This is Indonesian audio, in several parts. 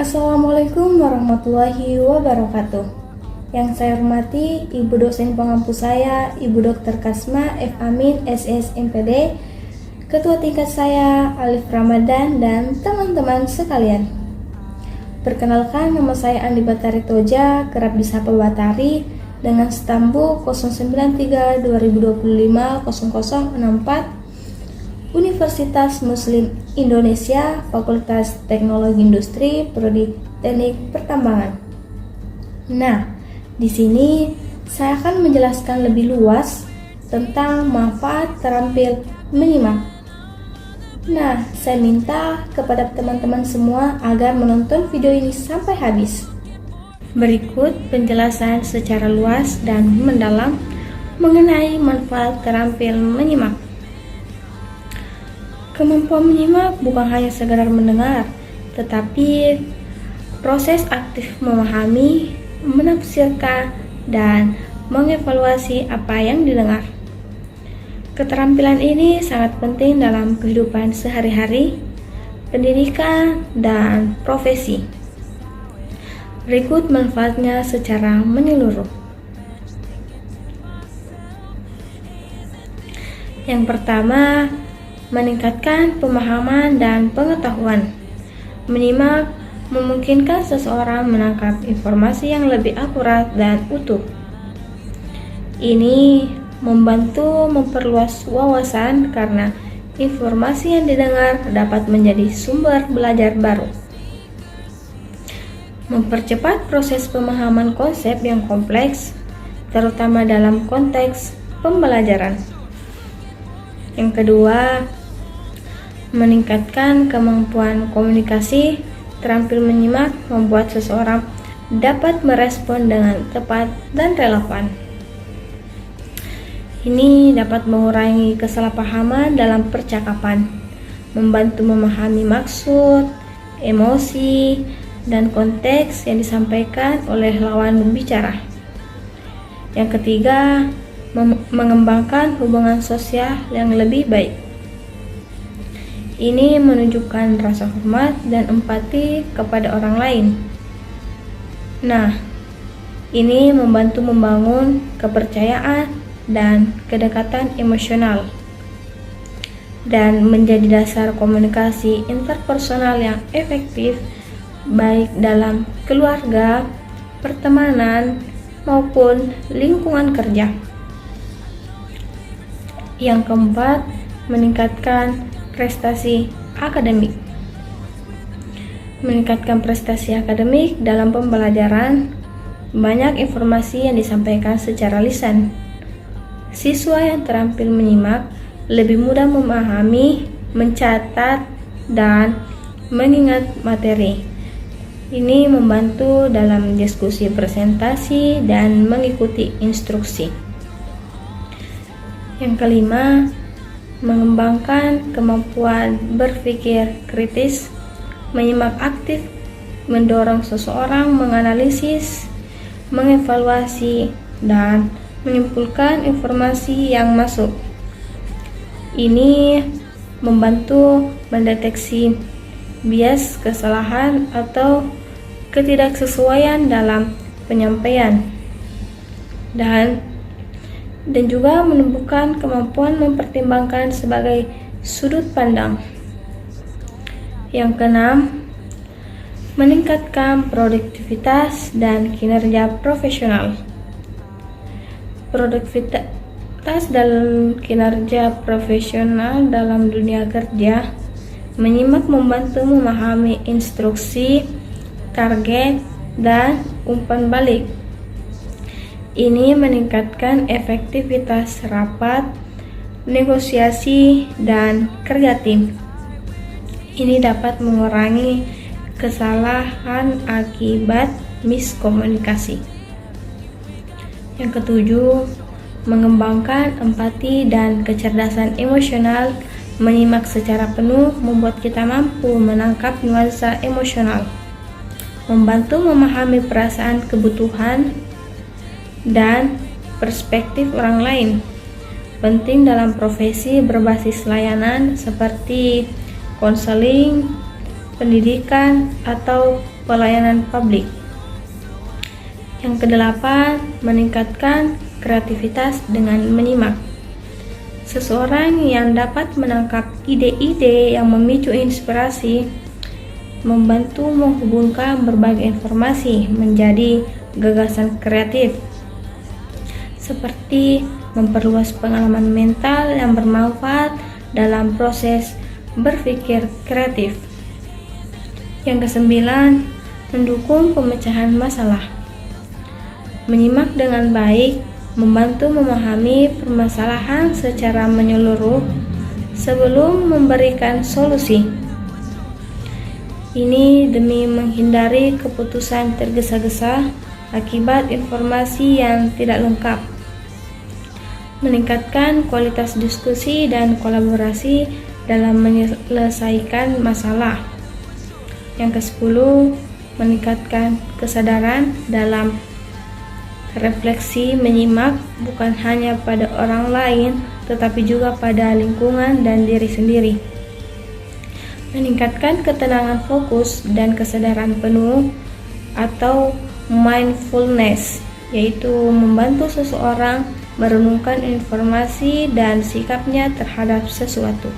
Assalamualaikum warahmatullahi wabarakatuh. Yang saya hormati Ibu dosen pengampu saya, Ibu Dr. Kasma F. Amin, SS MPD, Ketua tingkat saya Alif Ramadan, dan teman-teman sekalian. Perkenalkan, nama saya Andi Batari Toja, kerap disapa Batari, dengan stambu 093 2025 0064, Universitas Muslim Indonesia, Fakultas Teknologi Industri, Prodi Teknik Pertambangan. Nah, di sini saya akan menjelaskan lebih luas tentang manfaat terampil menyimak. Nah, saya minta kepada teman-teman semua agar menonton video ini sampai habis. Berikut penjelasan secara luas dan mendalam mengenai manfaat terampil menyimak. Kemampuan menyimak bukan hanya sekedar mendengar, tetapi proses aktif memahami, menafsirkan, dan mengevaluasi apa yang didengar. Keterampilan ini sangat penting dalam kehidupan sehari-hari, pendidikan, dan profesi. Berikut manfaatnya secara menyeluruh. Yang pertama, meningkatkan pemahaman dan pengetahuan. Menyimak memungkinkan seseorang menangkap informasi yang lebih akurat dan utuh. Ini membantu memperluas wawasan karena informasi yang didengar dapat menjadi sumber belajar baru. Mempercepat proses pemahaman konsep yang kompleks, terutama dalam konteks pembelajaran. Yang kedua, meningkatkan kemampuan komunikasi. Terampil menyimak membuat seseorang dapat merespon dengan tepat dan relevan. Ini dapat mengurangi kesalahpahaman dalam percakapan, membantu memahami maksud, emosi, dan konteks yang disampaikan oleh lawan bicara. Yang ketiga, mengembangkan hubungan sosial yang lebih baik. Ini menunjukkan rasa hormat dan empati kepada orang lain. Nah, ini membantu membangun kepercayaan dan kedekatan emosional, dan menjadi dasar komunikasi interpersonal yang efektif baik dalam keluarga, pertemanan, maupun lingkungan kerja. Yang keempat, meningkatkan prestasi akademik. Meningkatkan prestasi akademik dalam pembelajaran, banyak informasi yang disampaikan secara lisan. Siswa yang terampil menyimak lebih mudah memahami, mencatat, dan mengingat materi. Ini membantu dalam diskusi presentasi dan mengikuti instruksi. Yang kelima, mengembangkan kemampuan berpikir kritis. Menyimak aktif mendorong seseorang menganalisis, mengevaluasi, dan menyimpulkan informasi yang masuk. Ini membantu mendeteksi bias, kesalahan, atau ketidaksesuaian dalam penyampaian, dan juga menumbuhkan kemampuan mempertimbangkan sebagai sudut pandang. Yang keenam, meningkatkan produktivitas dan kinerja profesional. Produktivitas dalam kinerja profesional dalam dunia kerja. Menyimak membantu memahami instruksi, target, dan umpan balik. Ini meningkatkan efektivitas rapat, negosiasi, dan kerja tim. Ini dapat mengurangi kesalahan akibat miskomunikasi. Yang ketujuh, mengembangkan empati dan kecerdasan emosional. Menyimak secara penuh membuat kita mampu menangkap nuansa emosional, membantu memahami perasaan, kebutuhan, dan perspektif orang lain. Penting dalam profesi berbasis layanan seperti konseling, pendidikan, atau pelayanan publik. Yang kedelapan, meningkatkan kreativitas dengan menyimak. Seseorang yang dapat menangkap ide-ide yang memicu inspirasi, membantu menghubungkan berbagai informasi menjadi gagasan kreatif, seperti memperluas pengalaman mental yang bermanfaat dalam proses berpikir kreatif. Yang kesembilan, mendukung pemecahan masalah. Menyimak dengan baik membantu memahami permasalahan secara menyeluruh sebelum memberikan solusi. Ini demi menghindari keputusan tergesa-gesa akibat informasi yang tidak lengkap. Meningkatkan kualitas diskusi dan kolaborasi dalam menyelesaikan masalah. Yang ke-10, meningkatkan kesadaran dalam refleksi. Menyimak bukan hanya pada orang lain, tetapi juga pada lingkungan dan diri sendiri. Meningkatkan ketenangan fokus dan kesadaran penuh atau mindfulness, yaitu membantu seseorang merenungkan informasi dan sikapnya terhadap sesuatu.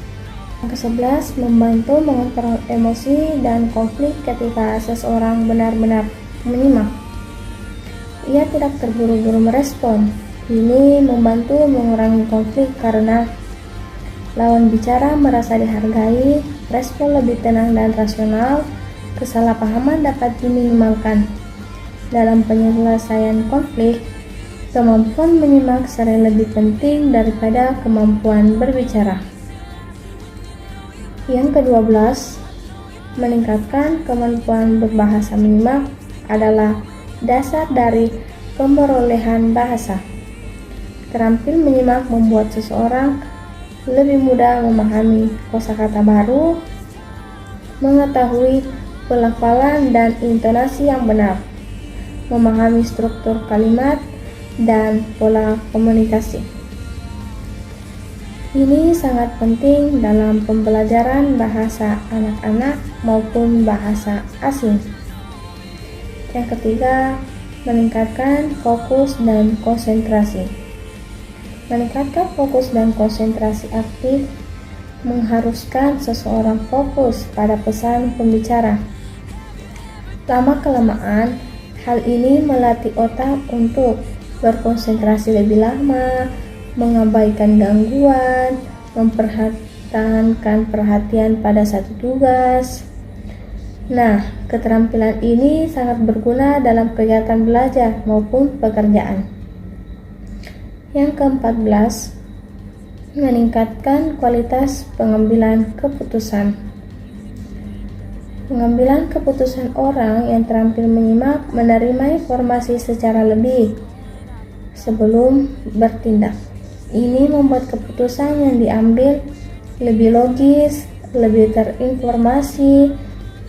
Yang ke-11, membantu mengontrol emosi dan konflik ketika seseorang benar-benar menyimak. Ia tidak terburu-buru merespon. Ini membantu mengurangi konflik karena lawan bicara merasa dihargai, respon lebih tenang dan rasional, kesalahpahaman dapat diminimalkan. Dalam penyelesaian konflik, kemampuan menyimak sering lebih penting daripada kemampuan berbicara. Yang ke-12, meningkatkan kemampuan berbahasa. Menyimak adalah dasar dari pemerolehan bahasa. Terampil menyimak membuat seseorang lebih mudah memahami kosakata baru, mengetahui pelafalan dan intonasi yang benar, memahami struktur kalimat dan pola komunikasi. Ini sangat penting dalam pembelajaran bahasa anak-anak maupun bahasa asing. Yang ketiga, meningkatkan fokus dan konsentrasi. Meningkatkan fokus dan konsentrasi aktif mengharuskan seseorang fokus pada pesan pembicara. Lama-kelamaan, hal ini melatih otak untuk berkonsentrasi lebih lama, mengabaikan gangguan, mempertahankan perhatian pada satu tugas. Nah, keterampilan ini sangat berguna dalam kegiatan belajar maupun pekerjaan. Yang ke-14, meningkatkan kualitas pengambilan keputusan. Pengambilan keputusan orang yang terampil menyimak menerima informasi secara lebih sebelum bertindak. Ini membuat keputusan yang diambil lebih logis, lebih terinformasi,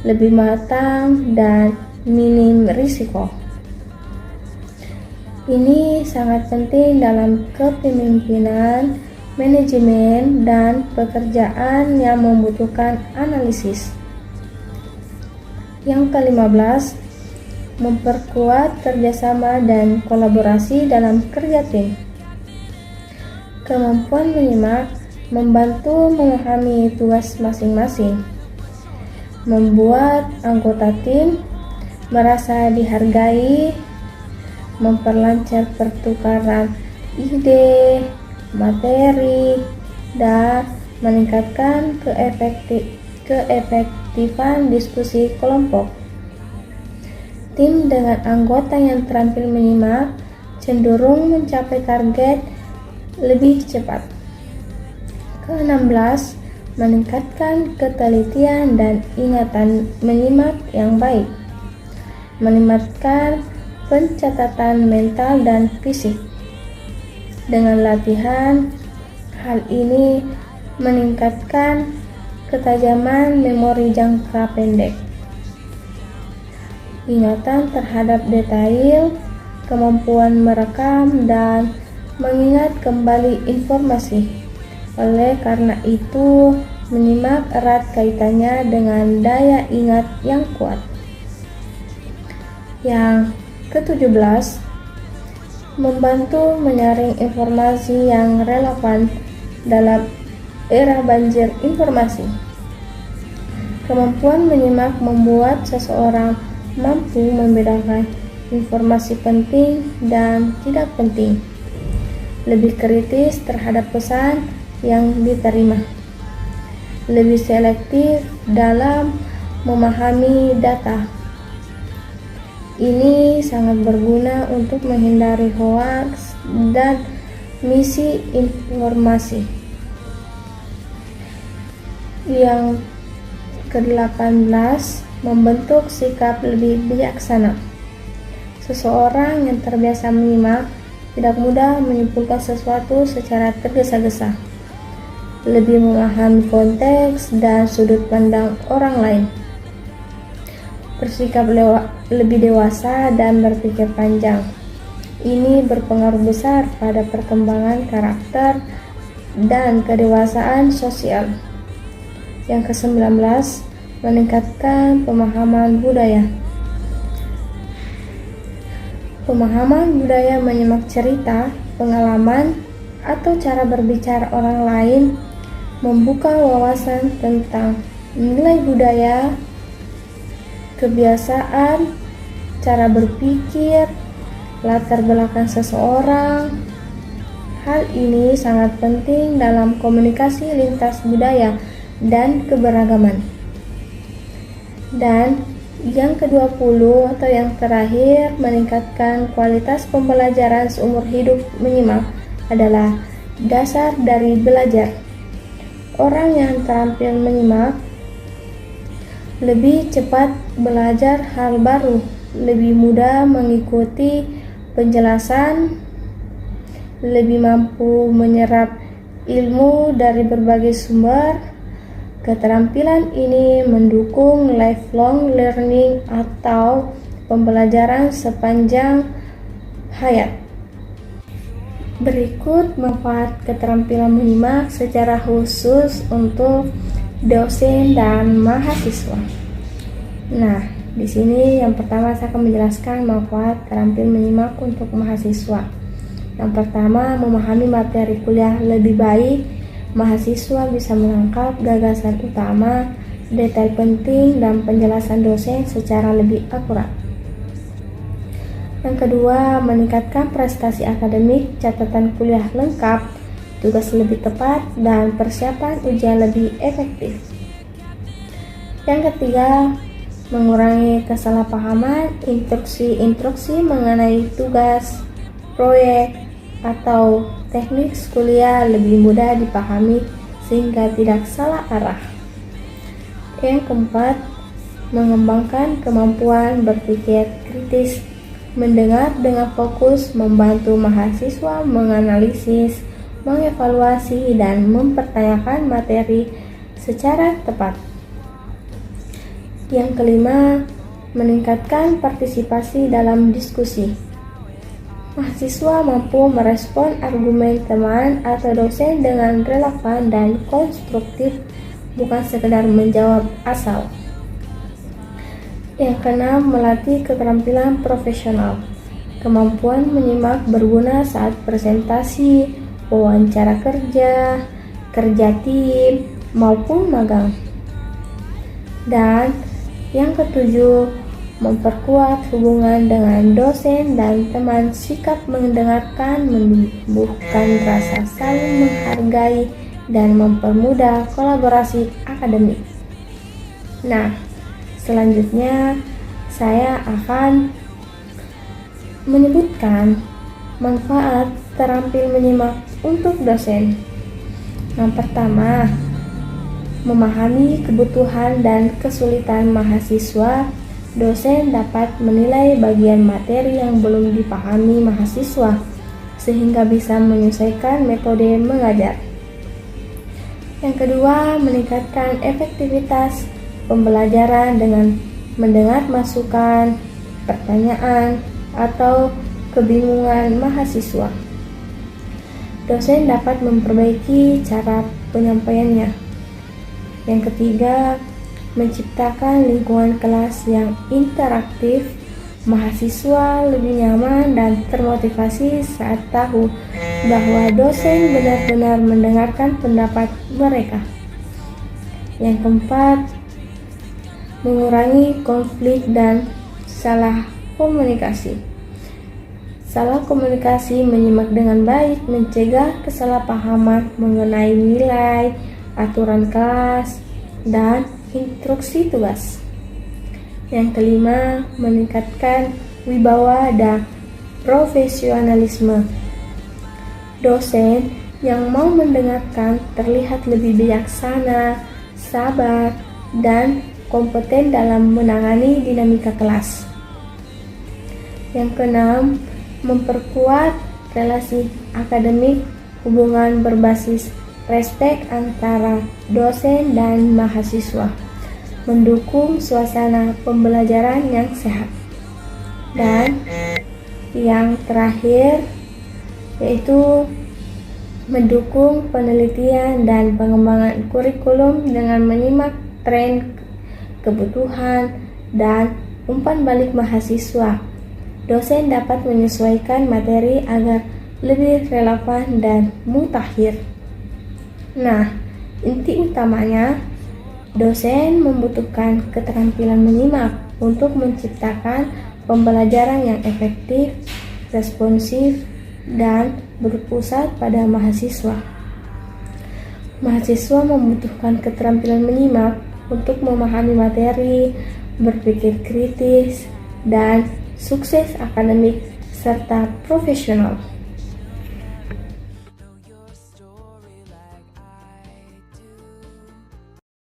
lebih matang, dan minim risiko. Ini sangat penting dalam kepemimpinan, manajemen, dan pekerjaan yang membutuhkan analisis. Yang ke-15, memperkuat kerjasama dan kolaborasi dalam kerja tim. Kemampuan menyimak membantu memahami tugas masing-masing, membuat anggota tim merasa dihargai, memperlancar pertukaran ide, materi, dan meningkatkan keefektifan diskusi kelompok. Tim dengan anggota yang terampil menyimak cenderung mencapai target lebih cepat. Ke-16, meningkatkan ketelitian dan ingatan menyimak yang baik. Meningkatkan pencatatan mental dan fisik. Dengan latihan, hal ini meningkatkan ketajaman memori jangka pendek, ingatan terhadap detail, kemampuan merekam dan mengingat kembali informasi. Oleh karena itu, menyimak erat kaitannya dengan daya ingat yang kuat. Yang ke-17, membantu menyaring informasi yang relevan dalam era banjir informasi. Kemampuan menyimak membuat seseorang mampu membedakan informasi penting dan tidak penting, lebih kritis terhadap pesan yang diterima, lebih selektif dalam memahami data. Ini sangat berguna untuk menghindari hoaks dan misinformasi. Yang ke-18, membentuk sikap lebih bijaksana. Seseorang yang terbiasa menyimak tidak mudah menyimpulkan sesuatu secara tergesa-gesa, lebih memahami konteks dan sudut pandang orang lain, bersikap lebih dewasa dan berpikir panjang. Ini berpengaruh besar pada perkembangan karakter dan kedewasaan sosial. Yang ke-19, meningkatkan pemahaman budaya. Pemahaman budaya menyimak cerita, pengalaman, atau cara berbicara orang lain, membuka wawasan tentang nilai budaya, kebiasaan, cara berpikir, latar belakang seseorang. Hal ini sangat penting dalam komunikasi lintas budaya dan keberagaman. Dan yang ke-20 atau yang terakhir, meningkatkan kualitas pembelajaran seumur hidup. Menyimak adalah dasar dari belajar. Orang yang terampil menyimak lebih cepat belajar hal baru, lebih mudah mengikuti penjelasan, lebih mampu menyerap ilmu dari berbagai sumber. Keterampilan ini mendukung lifelong learning atau pembelajaran sepanjang hayat. Berikut manfaat keterampilan menyimak secara khusus untuk dosen dan mahasiswa. Nah, di sini yang pertama saya akan menjelaskan manfaat terampil menyimak untuk mahasiswa. Yang pertama, memahami materi kuliah lebih baik. Mahasiswa bisa menangkap gagasan utama, detail penting, dan penjelasan dosen secara lebih akurat. Yang kedua, meningkatkan prestasi akademik, catatan kuliah lengkap, tugas lebih tepat, dan persiapan ujian lebih efektif. Yang ketiga, mengurangi kesalahpahaman, instruksi mengenai tugas, proyek, atau teknik kuliah lebih mudah dipahami sehingga tidak salah arah. Yang keempat, mengembangkan kemampuan berpikir kritis, mendengar dengan fokus, membantu mahasiswa menganalisis, mengevaluasi, dan mempertanyakan materi secara tepat. Yang kelima, meningkatkan partisipasi dalam diskusi. Mahasiswa mampu merespon argumen teman atau dosen dengan relevan dan konstruktif, bukan sekedar menjawab asal. Yang keenam, melatih keterampilan profesional. Kemampuan menyimak berguna saat presentasi, wawancara kerja, kerja tim, maupun magang. Dan yang ketujuh, memperkuat hubungan dengan dosen dan teman. Sikap mendengarkan menumbuhkan rasa saling menghargai dan mempermudah kolaborasi akademik. Nah, selanjutnya saya akan menyebutkan manfaat terampil menyimak untuk dosen. Yang pertama, memahami kebutuhan dan kesulitan mahasiswa. Dosen dapat menilai bagian materi yang belum dipahami mahasiswa, sehingga bisa menyesuaikan metode mengajar. Yang kedua, meningkatkan efektivitas pembelajaran dengan mendengar masukan, pertanyaan, atau kebingungan mahasiswa. Dosen dapat memperbaiki cara penyampaiannya. Yang ketiga, menciptakan lingkungan kelas yang interaktif. Mahasiswa lebih nyaman dan termotivasi saat tahu bahwa dosen benar-benar mendengarkan pendapat mereka. Yang keempat, mengurangi konflik dan salah komunikasi. Salah komunikasi menyimak dengan baik, mencegah kesalahpahaman mengenai nilai, aturan kelas, dan instruksi tugas. Yang kelima, meningkatkan wibawa dan profesionalisme. Dosen yang mau mendengarkan terlihat lebih bijaksana, sabar, dan kompeten dalam menangani dinamika kelas. Yang keenam, memperkuat relasi akademik, hubungan berbasis respek antara dosen dan mahasiswa, mendukung suasana pembelajaran yang sehat. Dan yang terakhir yaitu mendukung penelitian dan pengembangan kurikulum dengan menyimak tren, kebutuhan, dan umpan balik mahasiswa. Dosen dapat menyesuaikan materi agar lebih relevan dan mutakhir. Nah, inti utamanya, dosen membutuhkan keterampilan menyimak untuk menciptakan pembelajaran yang efektif, responsif, dan berpusat pada mahasiswa. Mahasiswa membutuhkan keterampilan menyimak untuk memahami materi, berpikir kritis, dan sukses akademik serta profesional.